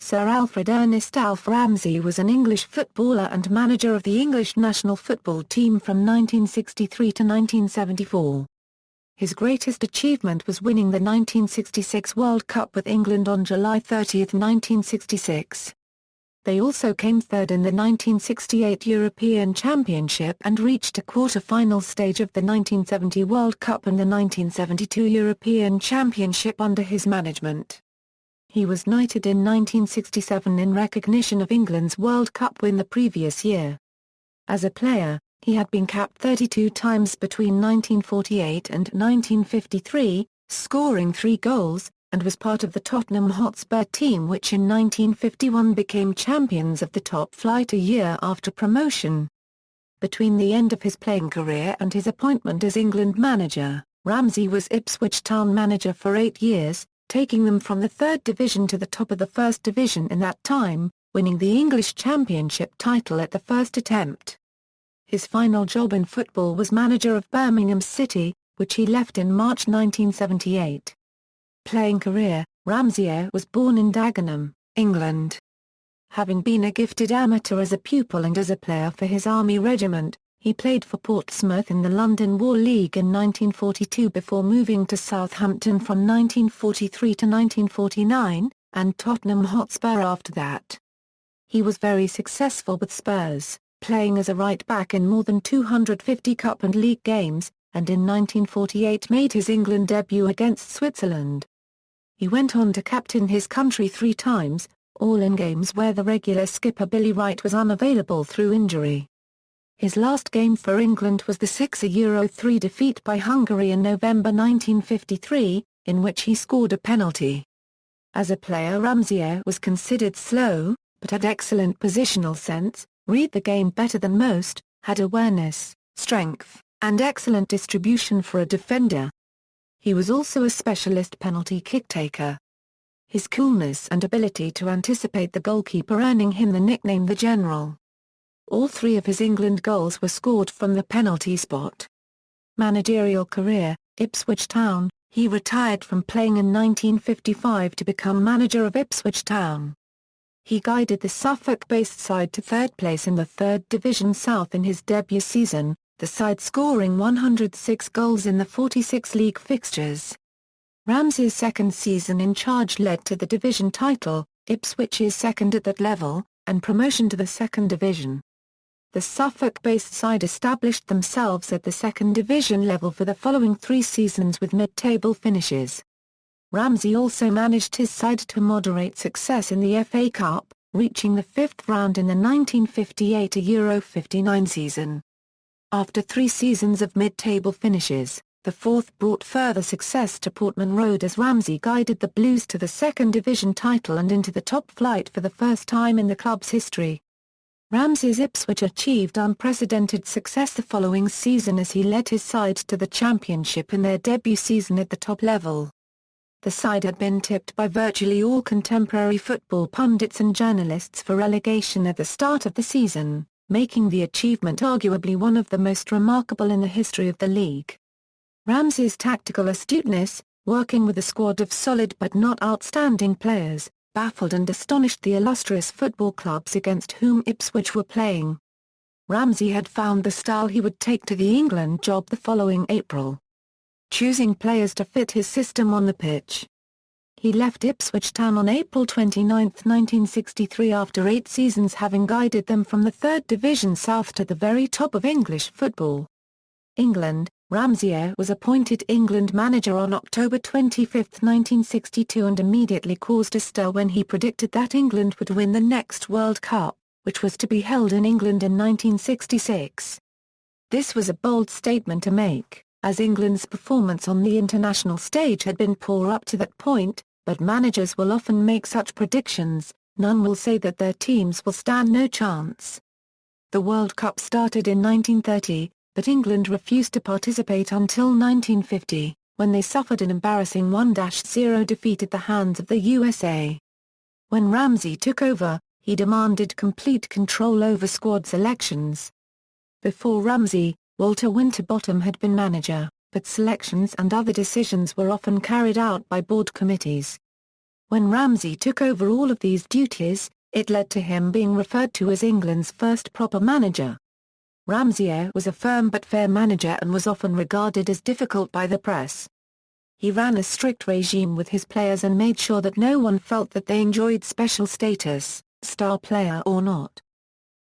Sir Alfred Ernest Alf Ramsey was an English footballer and manager of the English national football team from 1963 to 1974. His greatest achievement was winning the 1966 World Cup with England on July 30, 1966. They also came third in the 1968 European Championship and reached a quarter-final stage of the 1970 World Cup and the 1972 European Championship under his management. He was knighted in 1967 in recognition of England's World Cup win the previous year. As a player, he had been capped 32 times between 1948 and 1953, scoring 3 goals, and was part of the Tottenham Hotspur team which in 1951 became champions of the top flight a year after promotion. Between the end of his playing career and his appointment as England manager, Ramsey was Ipswich Town manager for 8 years, taking them from the 3rd Division to the top of the 1st Division in that time, winning the English Championship title at the first attempt. His final job in football was manager of Birmingham City, which he left in March 1978. Playing career, Ramsey was born in Dagenham, England. Having been a gifted amateur as a pupil and as a player for his army regiment, he played for Portsmouth in the London War League in 1942 before moving to Southampton from 1943 to 1949, and Tottenham Hotspur after that. He was very successful with Spurs, playing as a right-back in more than 250 cup and league games, and in 1948 made his England debut against Switzerland. He went on to captain his country 3 times, all in games where the regular skipper Billy Wright was unavailable through injury. His last game for England was the 6-3 defeat by Hungary in November 1953, in which he scored a penalty. As a player, Ramsey was considered slow, but had excellent positional sense, read the game better than most, had awareness, strength, and excellent distribution for a defender. He was also a specialist penalty kick-taker. His coolness and ability to anticipate the goalkeeper earning him the nickname the General. All 3 of his England goals were scored from the penalty spot. Managerial career, Ipswich Town. He retired from playing in 1955 to become manager of Ipswich Town. He guided the Suffolk-based side to 3rd place in the 3rd Division South in his debut season, the side scoring 106 goals in the 46 league fixtures. Ramsey's 2nd season in charge led to the division title, Ipswich's 2nd at that level, and promotion to the 2nd Division. The Suffolk-based side established themselves at the 2nd Division level for the following 3 seasons with mid-table finishes. Ramsey also managed his side to moderate success in the FA Cup, reaching the 5th round in the 1958 Euro 59 season. After 3 seasons of mid-table finishes, the 4th brought further success to Portman Road as Ramsey guided the Blues to the 2nd Division title and into the top flight for the first time in the club's history. Ramsey's Ipswich achieved unprecedented success the following season as he led his side to the Championship in their debut season at the top level. The side had been tipped by virtually all contemporary football pundits and journalists for relegation at the start of the season, making the achievement arguably one of the most remarkable in the history of the league. Ramsey's tactical astuteness, working with a squad of solid but not outstanding players, baffled and astonished the illustrious football clubs against whom Ipswich were playing. Ramsey had found the style he would take to the England job the following April, choosing players to fit his system on the pitch. He left Ipswich Town on April 29, 1963 after 8 seasons having guided them from the 3rd Division South to the very top of English football. England. Ramsey was appointed England manager on October 25, 1962 and immediately caused a stir when he predicted that England would win the next World Cup, which was to be held in England in 1966. This was a bold statement to make, as England's performance on the international stage had been poor up to that point, but managers will often make such predictions, none will say that their teams will stand no chance. The World Cup started in 1930, but England refused to participate until 1950, when they suffered an embarrassing 1-0 defeat at the hands of the USA. When Ramsey took over, he demanded complete control over squad selections. Before Ramsey, Walter Winterbottom had been manager, but selections and other decisions were often carried out by board committees. When Ramsey took over all of these duties, it led to him being referred to as England's first proper manager. Ramsey was a firm but fair manager and was often regarded as difficult by the press. He ran a strict regime with his players and made sure that no one felt that they enjoyed special status, star player or not.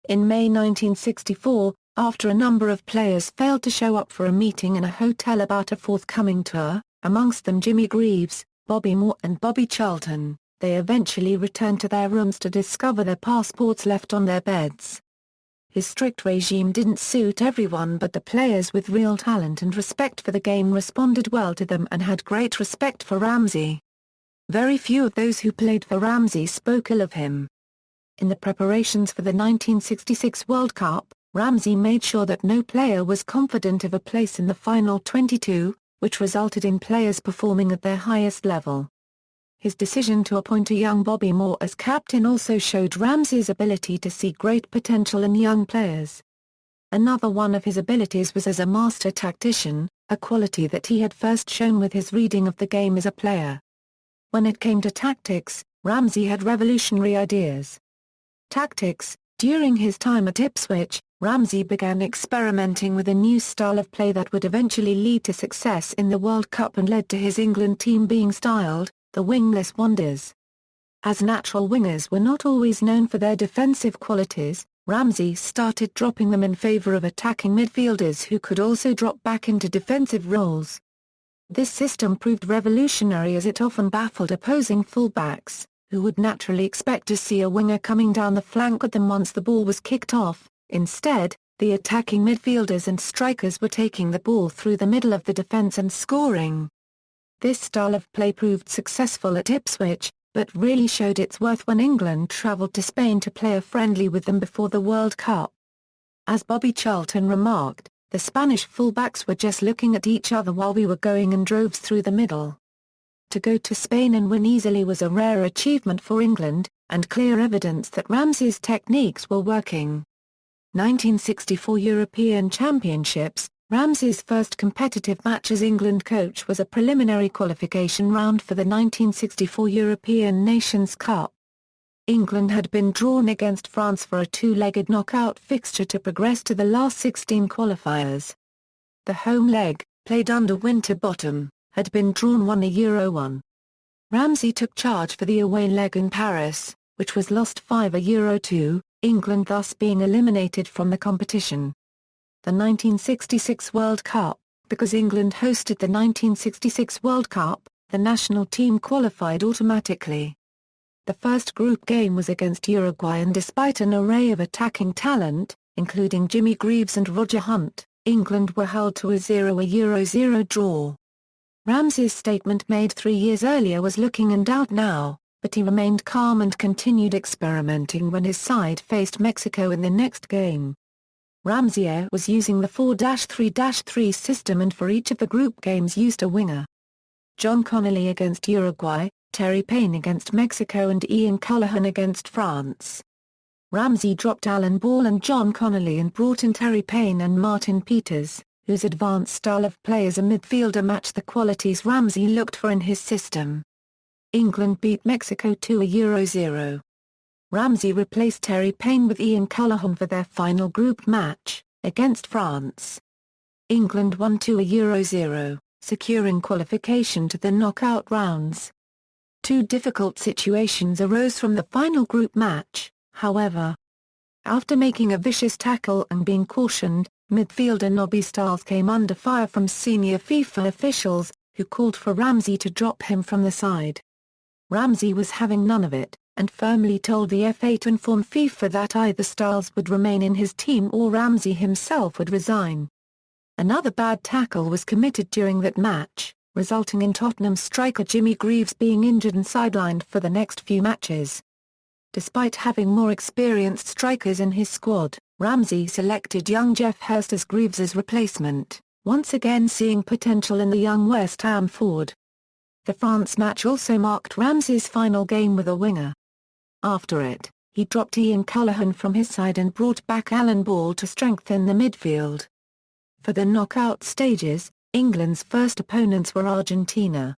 In May 1964, after a number of players failed to show up for a meeting in a hotel about a forthcoming tour, amongst them Jimmy Greaves, Bobby Moore and Bobby Charlton, they eventually returned to their rooms to discover their passports left on their beds. His strict regime didn't suit everyone, but the players with real talent and respect for the game responded well to them and had great respect for Ramsey. Very few of those who played for Ramsey spoke ill of him. In the preparations for the 1966 World Cup, Ramsey made sure that no player was confident of a place in the final 22, which resulted in players performing at their highest level. His decision to appoint a young Bobby Moore as captain also showed Ramsey's ability to see great potential in young players. Another one of his abilities was as a master tactician, a quality that he had first shown with his reading of the game as a player. When it came to tactics, Ramsey had revolutionary ideas. Tactics. During his time at Ipswich, Ramsey began experimenting with a new style of play that would eventually lead to success in the World Cup and led to his England team being styled the Wingless Wonders. As natural wingers were not always known for their defensive qualities, Ramsey started dropping them in favour of attacking midfielders who could also drop back into defensive roles. This system proved revolutionary as it often baffled opposing fullbacks, who would naturally expect to see a winger coming down the flank at them once the ball was kicked off. Instead, the attacking midfielders and strikers were taking the ball through the middle of the defence and scoring. This style of play proved successful at Ipswich, but really showed its worth when England travelled to Spain to play a friendly with them before the World Cup. As Bobby Charlton remarked, the Spanish fullbacks were just looking at each other while we were going in droves through the middle. To go to Spain and win easily was a rare achievement for England, and clear evidence that Ramsey's techniques were working. 1964 European Championships. Ramsey's first competitive match as England coach was a preliminary qualification round for the 1964 European Nations Cup. England had been drawn against France for a two-legged knockout fixture to progress to the last 16 qualifiers. The home leg, played under Winterbottom, had been drawn 1-1. Ramsey took charge for the away leg in Paris, which was lost 5-2, England thus being eliminated from the competition. The 1966 World Cup. Because England hosted the 1966 World Cup, the national team qualified automatically. The first group game was against Uruguay, and despite an array of attacking talent, including Jimmy Greaves and Roger Hunt, England were held to a 0-0 draw. Ramsey's statement made 3 years earlier was looking in doubt now, but he remained calm and continued experimenting when his side faced Mexico in the next game. Ramsey was using the 4-3-3 system and for each of the group games used a winger. John Connolly against Uruguay, Terry Payne against Mexico and Ian Callaghan against France. Ramsey dropped Alan Ball and John Connolly and brought in Terry Payne and Martin Peters, whose advanced style of play as a midfielder matched the qualities Ramsey looked for in his system. England beat Mexico 2-0. Ramsey replaced Terry Payne with Ian Callaghan for their final group match, against France. England won 2-0, securing qualification to the knockout rounds. Two difficult situations arose from the final group match, however. After making a vicious tackle and being cautioned, midfielder Nobby Stiles came under fire from senior FIFA officials, who called for Ramsey to drop him from the side. Ramsey was having none of it, and firmly told the FA to inform FIFA that either Stiles would remain in his team or Ramsey himself would resign. Another bad tackle was committed during that match, resulting in Tottenham striker Jimmy Greaves being injured and sidelined for the next few matches. Despite having more experienced strikers in his squad, Ramsey selected young Geoff Hurst as Greaves' replacement, once again seeing potential in the young West Ham forward. The France match also marked Ramsey's final game with a winger. After it, he dropped Ian Callaghan from his side and brought back Alan Ball to strengthen the midfield. For the knockout stages, England's first opponents were Argentina.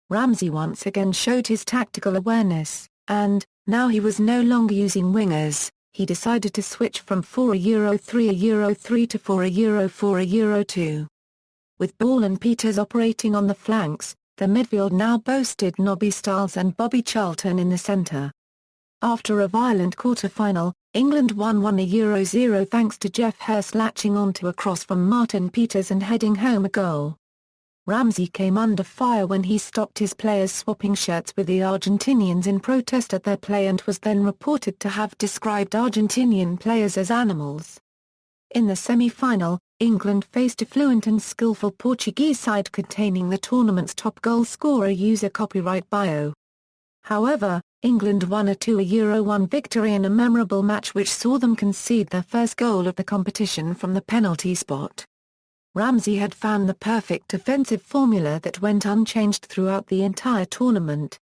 Ramsey once again showed his tactical awareness, and, now he was no longer using wingers, he decided to switch from 4-3-3 to 4-4-2. With Ball and Peters operating on the flanks, the midfield now boasted Nobby Stiles and Bobby Charlton in the centre. After a violent quarter-final, England won 1-0 thanks to Geoff Hurst latching onto a cross from Martin Peters and heading home a goal. Ramsey came under fire when he stopped his players swapping shirts with the Argentinians in protest at their play and was then reported to have described Argentinian players as animals. In the semi-final, England faced a fluent and skillful Portuguese side containing the tournament's top goal scorer user copyright bio. However, England won a 2-1 victory in a memorable match which saw them concede their first goal of the competition from the penalty spot. Ramsey had found the perfect defensive formula that went unchanged throughout the entire tournament.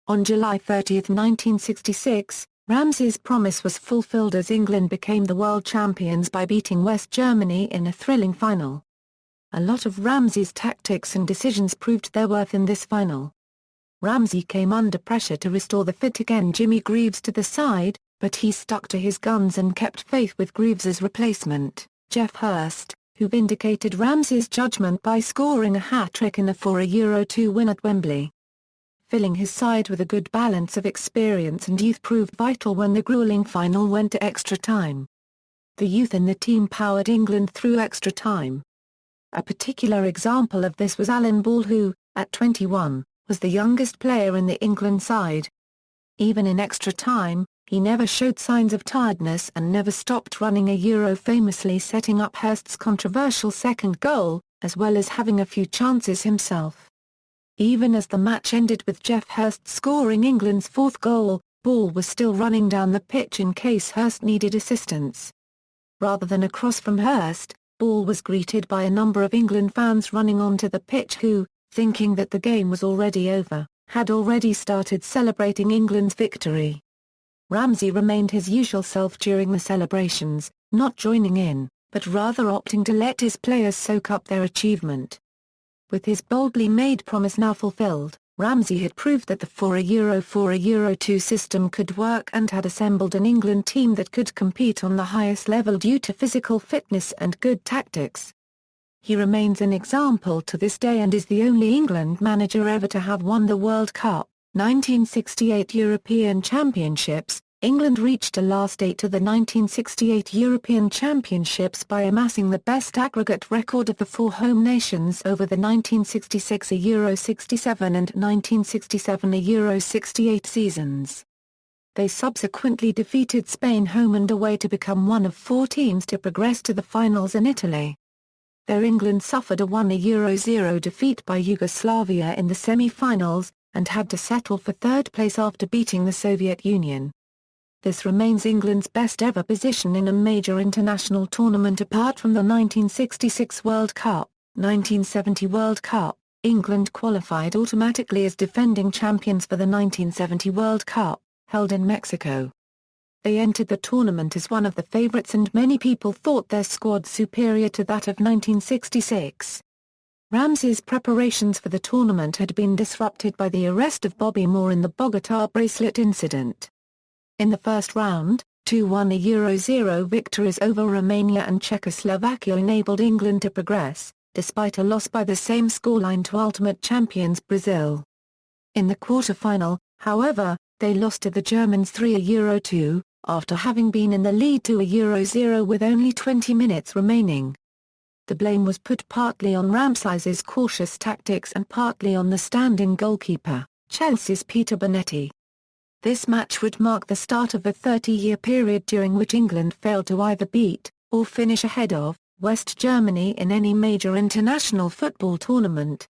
On July 30, 1966, Ramsey's promise was fulfilled as England became the world champions by beating West Germany in a thrilling final. A lot of Ramsey's tactics and decisions proved their worth in this final. Ramsey came under pressure to restore the fit again Jimmy Greaves to the side, but he stuck to his guns and kept faith with Greaves's replacement, Geoff Hurst, who vindicated Ramsey's judgment by scoring a hat-trick in a 4-2 win at Wembley. Filling his side with a good balance of experience and youth proved vital when the grueling final went to extra time. The youth in the team powered England through extra time. A particular example of this was Alan Ball who, at 21, was the youngest player in the England side. Even in extra time, he never showed signs of tiredness and never stopped running a Euro, famously setting up Hurst's controversial second goal, as well as having a few chances himself. Even as the match ended with Geoff Hurst scoring England's fourth goal, Ball was still running down the pitch in case Hurst needed assistance. Rather than a cross from Hurst, Ball was greeted by a number of England fans running onto the pitch who, thinking that the game was already over, had already started celebrating England's victory. Ramsey remained his usual self during the celebrations, not joining in, but rather opting to let his players soak up their achievement. With his boldly made promise now fulfilled, Ramsey had proved that the 4-4-2 system could work and had assembled an England team that could compete on the highest level due to physical fitness and good tactics. He remains an example to this day and is the only England manager ever to have won the World Cup. 1968 European Championships, England reached a last eight to the 1968 European Championships by amassing the best aggregate record of the four home nations over the 1966 Euro 67 and 1967 Euro 68 seasons. They subsequently defeated Spain home and away to become one of four teams to progress to the finals in Italy. There England suffered a 1-0 defeat by Yugoslavia in the semi-finals, and had to settle for third place after beating the Soviet Union. This remains England's best ever position in a major international tournament apart from the 1966 World Cup. 1970 World Cup, England qualified automatically as defending champions for the 1970 World Cup, held in Mexico. They entered the tournament as one of the favourites and many people thought their squad superior to that of 1966. Ramsey's preparations for the tournament had been disrupted by the arrest of Bobby Moore in the Bogota bracelet incident. In the first round, 2-1 victories over Romania and Czechoslovakia enabled England to progress, despite a loss by the same scoreline to ultimate champions Brazil. In the quarter-final, however, they lost to the Germans 3-2, after having been in the lead 2-0 with only 20 minutes remaining. The blame was put partly on Ramsey's cautious tactics and partly on the stand-in goalkeeper, Chelsea's Peter Bonetti. This match would mark the start of a 30-year period during which England failed to either beat, or finish ahead of, West Germany in any major international football tournament.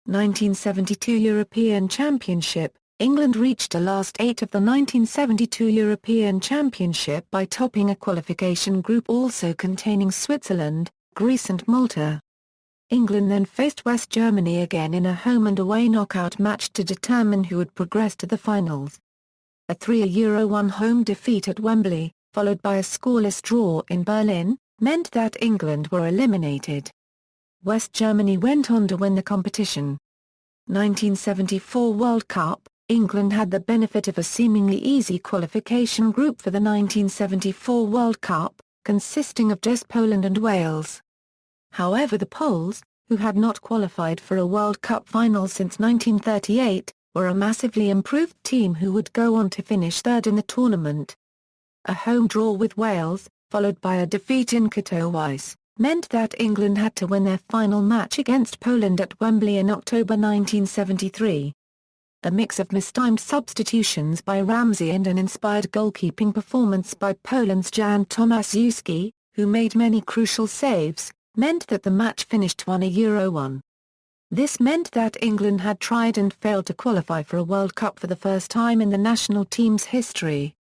1972 European Championship, England reached a last eight of the 1972 European Championship by topping a qualification group also containing Switzerland, Greece and Malta. England then faced West Germany again in a home and away knockout match to determine who would progress to the finals. A 3-1 home defeat at Wembley, followed by a scoreless draw in Berlin, meant that England were eliminated. West Germany went on to win the competition. 1974 World Cup. England had the benefit of a seemingly easy qualification group for the 1974 World Cup, consisting of just Poland and Wales. However, the Poles, who had not qualified for a World Cup final since 1938, were a massively improved team who would go on to finish third in the tournament. A home draw with Wales, followed by a defeat in Katowice, meant that England had to win their final match against Poland at Wembley in October 1973. A mix of mistimed substitutions by Ramsey and an inspired goalkeeping performance by Poland's Jan Tomaszewski, who made many crucial saves, meant that the match finished 1-1. This meant that England had tried and failed to qualify for a World Cup for the first time in the national team's history.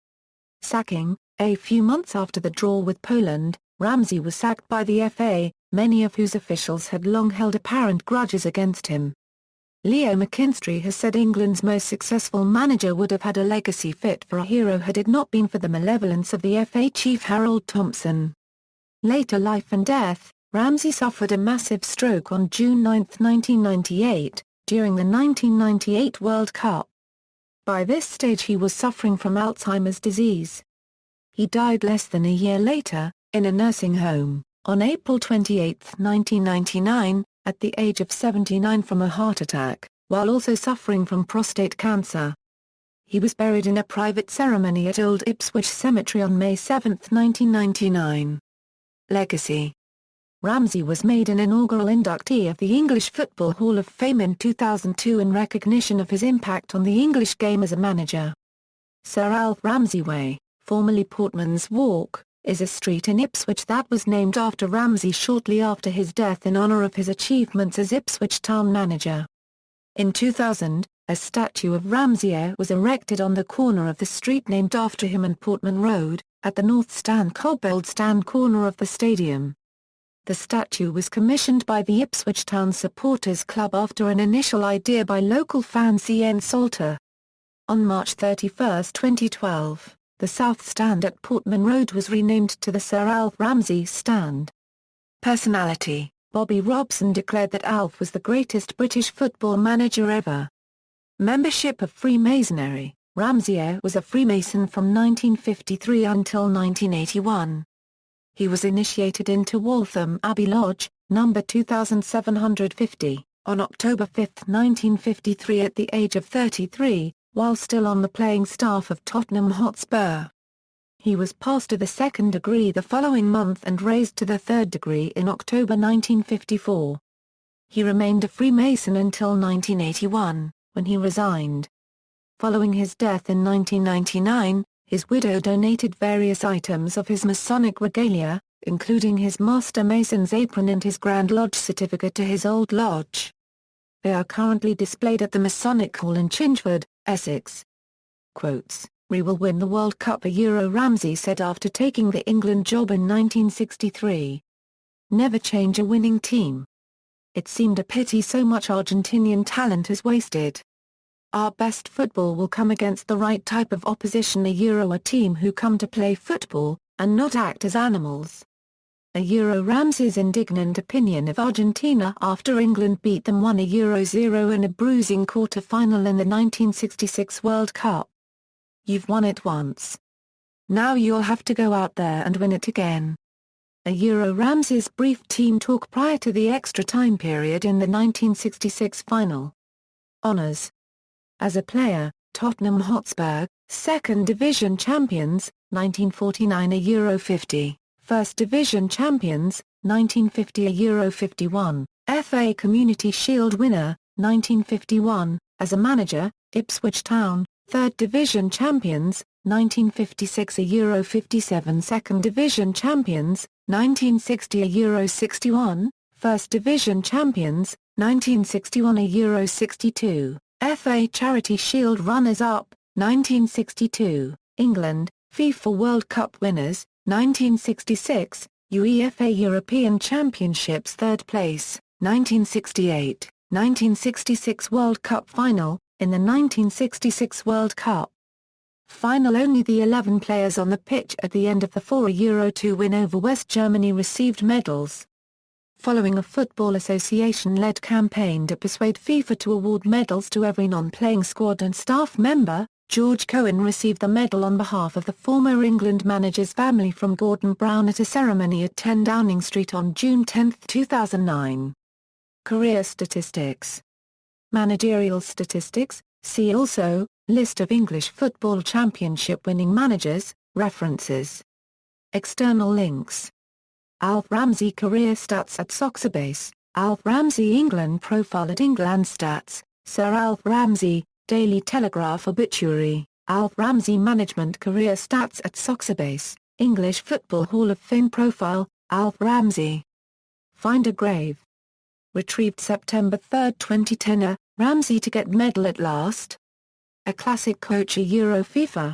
Sacking. A few months after the draw with Poland, Ramsey was sacked by the FA, many of whose officials had long held apparent grudges against him. Leo McKinstry has said England's most successful manager would have had a legacy fit for a hero had it not been for the malevolence of the FA chief Harold Thompson. Later life and death. Ramsey suffered a massive stroke on June 9, 1998, during the 1998 World Cup. By this stage he was suffering from Alzheimer's disease. He died less than a year later, in a nursing home, on April 28, 1999, at the age of 79 from a heart attack, while also suffering from prostate cancer. He was buried in a private ceremony at Old Ipswich Cemetery on May 7, 1999. Legacy. Ramsey was made an inaugural inductee of the English Football Hall of Fame in 2002 in recognition of his impact on the English game as a manager. Sir Alf Ramsey Way, formerly Portman's Walk, is a street in Ipswich that was named after Ramsey shortly after his death in honour of his achievements as Ipswich town manager. In 2000, a statue of Ramsey was erected on the corner of the street named after him and Portman Road, at the North Stand Cobbold Stand corner of the stadium. The statue was commissioned by the Ipswich Town Supporters Club after an initial idea by local fan C.N. Salter. On March 31, 2012, the South Stand at Portman Road was renamed to the Sir Alf Ramsey Stand. Personality. Bobby Robson declared that Alf was the greatest British football manager ever. Membership of Freemasonry. Ramsey was a Freemason from 1953 until 1981. He was initiated into Waltham Abbey Lodge, number 2750, on October 5, 1953 at the age of 33, while still on the playing staff of Tottenham Hotspur. He was passed to the second degree the following month and raised to the third degree in October 1954. He remained a Freemason until 1981, when he resigned. Following his death in 1999, his widow donated various items of his Masonic regalia, including his Master Mason's apron and his Grand Lodge certificate to his old lodge. They are currently displayed at the Masonic Hall in Chinchford, Essex. Quotes, "We will win the World Cup," Ramsey said after taking the England job in 1963. "Never change a winning team. It seemed a pity so much Argentinian talent is wasted. Our best football will come against the right type of opposition, a team who come to play football, and not act as animals." Ramsey's indignant opinion of Argentina after England beat them 1-0 in a bruising quarter-final in the 1966 World Cup. "You've won it once. Now you'll have to go out there and win it again." Ramsey's brief team talk prior to the extra time period in the 1966 final. Honours. As a player, Tottenham Hotspur, 2nd Division champions, 1949 Euro 50, 1st Division champions, 1950 Euro 51, FA Community Shield winner, 1951, as a manager, Ipswich Town, 3rd Division champions, 1956 Euro 57, 2nd Division champions, 1960 Euro 61, 1st Division champions, 1961 Euro 62. FA Charity Shield runners-up, 1962, England, FIFA World Cup winners, 1966, UEFA European Championships 3rd place, 1968, 1966 World Cup final, in the 1966 World Cup final only the 11 players on the pitch at the end of the 4-2 win over West Germany received medals. Following a Football Association-led campaign to persuade FIFA to award medals to every non-playing squad and staff member, George Cohen received the medal on behalf of the former England manager's family from Gordon Brown at a ceremony at 10 Downing Street on June 10, 2009. Career statistics. Managerial statistics, see also, List of English Football Championship winning managers, references. External links. Alf Ramsey Career Stats at Soxerbase, Alf Ramsey England Profile at England Stats, Sir Alf Ramsey, Daily Telegraph Obituary, Alf Ramsey Management Career Stats at Soxerbase, English Football Hall of Fame Profile, Alf Ramsey. Find a grave. Retrieved September 3, 2010. Ramsey to get medal at last. A classic coach. FIFA.